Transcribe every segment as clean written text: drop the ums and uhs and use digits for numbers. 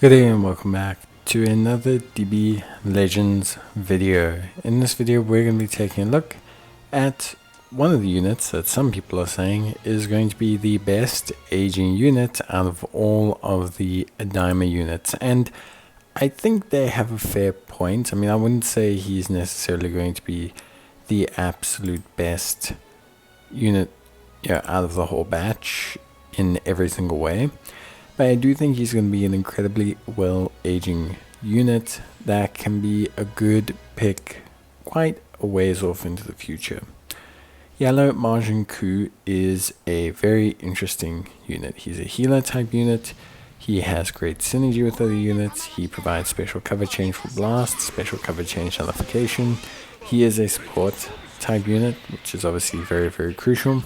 Good day and welcome back to another DB Legends video. In this video we're going to be taking a look at one of the units that some people are saying is going to be the best aging unit out of all of the Daima units, and I think they have a fair point. I mean, I wouldn't say he's necessarily going to be the absolute best unit out of the whole batch in every single way. But I do think he's going to be an incredibly well-aging unit that can be a good pick quite a ways off into the future. Yellow Majin is a very interesting unit. He's a healer type unit. He has great synergy with other units. He provides special cover change for blast, special cover change nullification. He is a support type unit, which is obviously very, very crucial.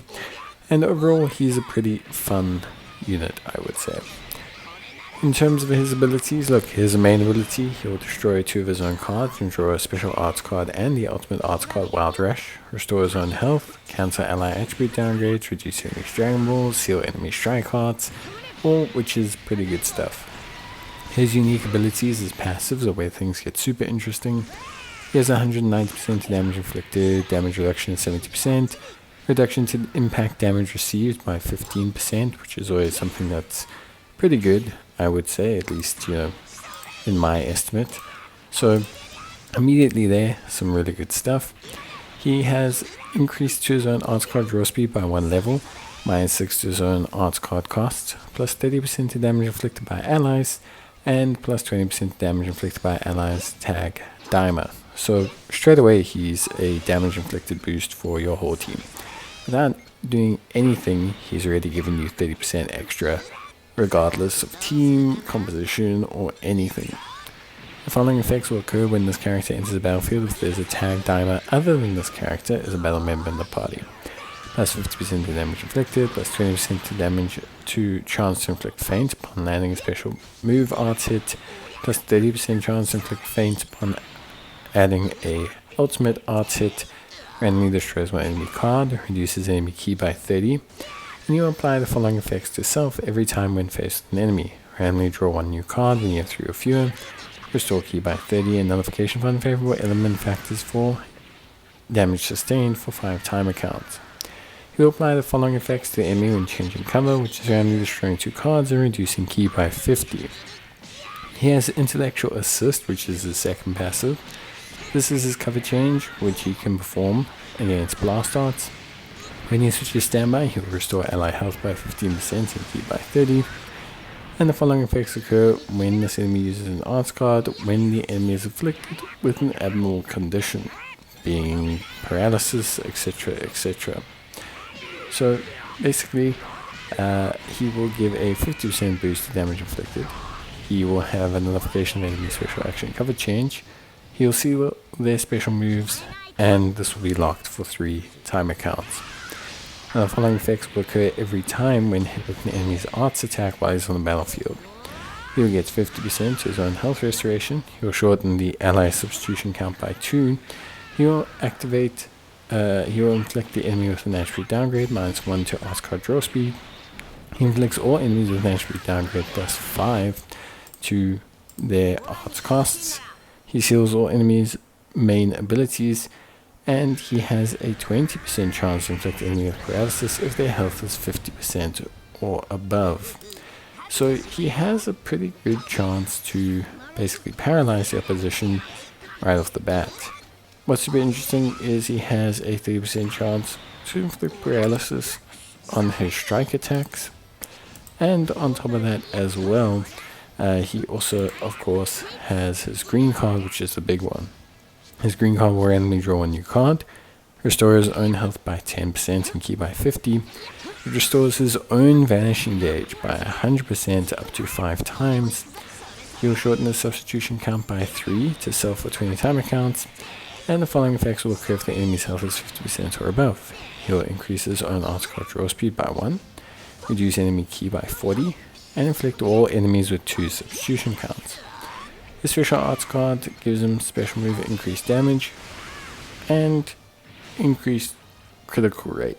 And overall, he's a pretty fun unit, I would say. In terms of his abilities, look, his main ability, he'll destroy 2 of his own cards and draw a special arts card and the ultimate arts card Wild Rush, restore his own health, cancel ally attribute downgrades, reduce enemy Dragon Balls, seal enemy strike hearts, all which is pretty good stuff. His unique abilities as passives are where things get super interesting. He has 190% damage inflicted, damage reduction of 70%, reduction to impact damage received by 15%, which is always something that's pretty good, I would say, at least, in my estimate. So immediately there, some really good stuff. He has increased to his own arts card draw speed by 1 level, -6 to his own arts card cost, plus 30% to damage inflicted by allies, and plus 20% damage inflicted by allies tag Daima. So straight away he's a damage inflicted boost for your whole team. Without doing anything, he's already given you 30% extra, regardless of team, composition, or anything. The following effects will occur when this character enters the battlefield if there's a tag Daima other than this character as a battle member in the party. Plus 50% to damage inflicted, plus 20% to damage to chance to inflict feint upon landing a special move arts hit, plus 30% chance to inflict feint upon adding a ultimate arts hit, randomly destroys one enemy card, reduces enemy key by 30, and you apply the following effects to self every time when faced with an enemy. Randomly draw 1 new card when you have 3 or fewer, restore key by 30, and nullification for unfavorable element factors for damage sustained for 5 timer counts. You will apply the following effects to the enemy when changing cover, which is randomly destroying 2 cards and reducing key by 50. He has intellectual assist, which is his second passive. This is his cover change, which he can perform against blast arts. When he switches standby, he will restore ally health by 15% and key by 30. And the following effects occur when this enemy uses an arts card when the enemy is afflicted with an abnormal condition, being paralysis, etc., etc. So basically, he will give a 50% boost to damage inflicted. He will have a nullification of enemy special action cover change. He'll seal their special moves, and this will be locked for 3 timer counts. Now, the following effects will occur every time when hit with an enemy's arts attack while he's on the battlefield. He will get 50% to his own health restoration. He will shorten the ally substitution count by 2. He will activate. He will inflict the enemy with an attribute downgrade -1 to arts card draw speed. He inflicts all enemies with an attribute downgrade +5 to their arts costs. He seals all enemies' main abilities, and he has a 20% chance to inflict enemy with paralysis if their health is 50% or above. So he has a pretty good chance to basically paralyze the opposition right off the bat. What's super interesting is he has a 30% chance to inflict paralysis on his strike attacks, and on top of that as well, he also, of course, has his green card, which is the big one. His green card will randomly draw 1 new card, restore his own health by 10% and key by 50. It restores his own vanishing gauge by 100% up to 5 times. He will shorten his substitution count by 3 to self for 20 timer counts, and the following effects will occur if the enemy's health is 50% or above. He will increase his own arts card draw speed by 1, reduce enemy key by 40, and inflict all enemies with 2 substitution counts. His special arts card gives him special move increased damage and increased critical rate.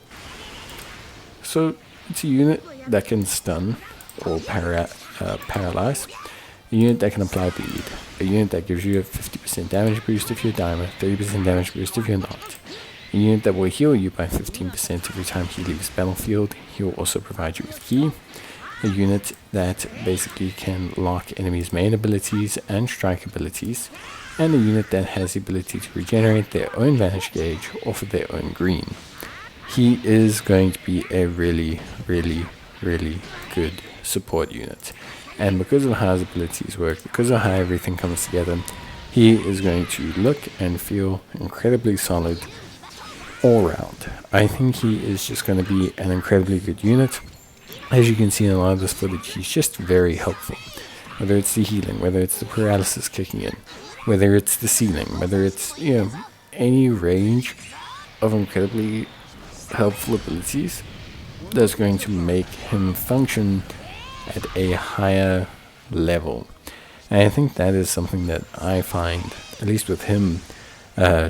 So it's a unit that can stun or paralyze. a unit that can apply bleed, a unit that gives you a 50% damage boost if you're Dimer, 30% damage boost if you're not, a unit that will heal you by 15% every time he leaves battlefield. He will also provide you with ki. A unit that basically can lock enemies' main abilities and strike abilities, and a unit that has the ability to regenerate their own vanish gauge off of their own green. He is going to be a really, really, really good support unit. And because of how his abilities work, because of how everything comes together, he is going to look and feel incredibly solid all round. I think he is just going to be an incredibly good unit. As you can see in a lot of this footage, he's just very helpful. Whether it's the healing, whether it's the paralysis kicking in, whether it's the sealing, whether it's, any range of incredibly helpful abilities that's going to make him function at a higher level. And I think that is something that I find, at least with him,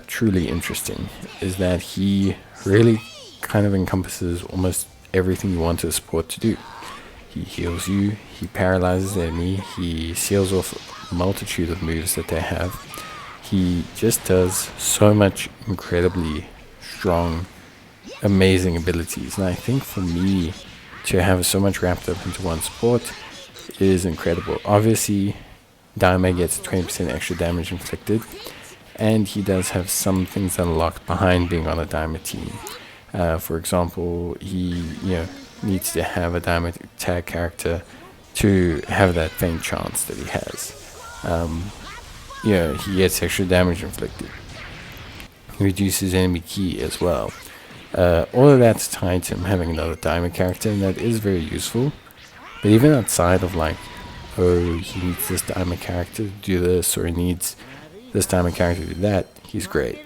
truly interesting, is that he really kind of encompasses almost everything you want a support to do. He heals you, he paralyzes the enemy, he seals off a multitude of moves that they have. He just does so much incredibly strong, amazing abilities. And I think for me to have so much wrapped up into one support is incredible. Obviously, Daime gets 20% extra damage inflicted, and he does have some things unlocked behind being on a Daime team. For example, he needs to have a Daime tag character to have that faint chance that he has. He gets extra damage inflicted. He reduces enemy ki as well. All of that's tied to him having another Daime character, and that is very useful. But even outside of he needs this Daime character to do this, or he needs this Daime character to do that, he's great.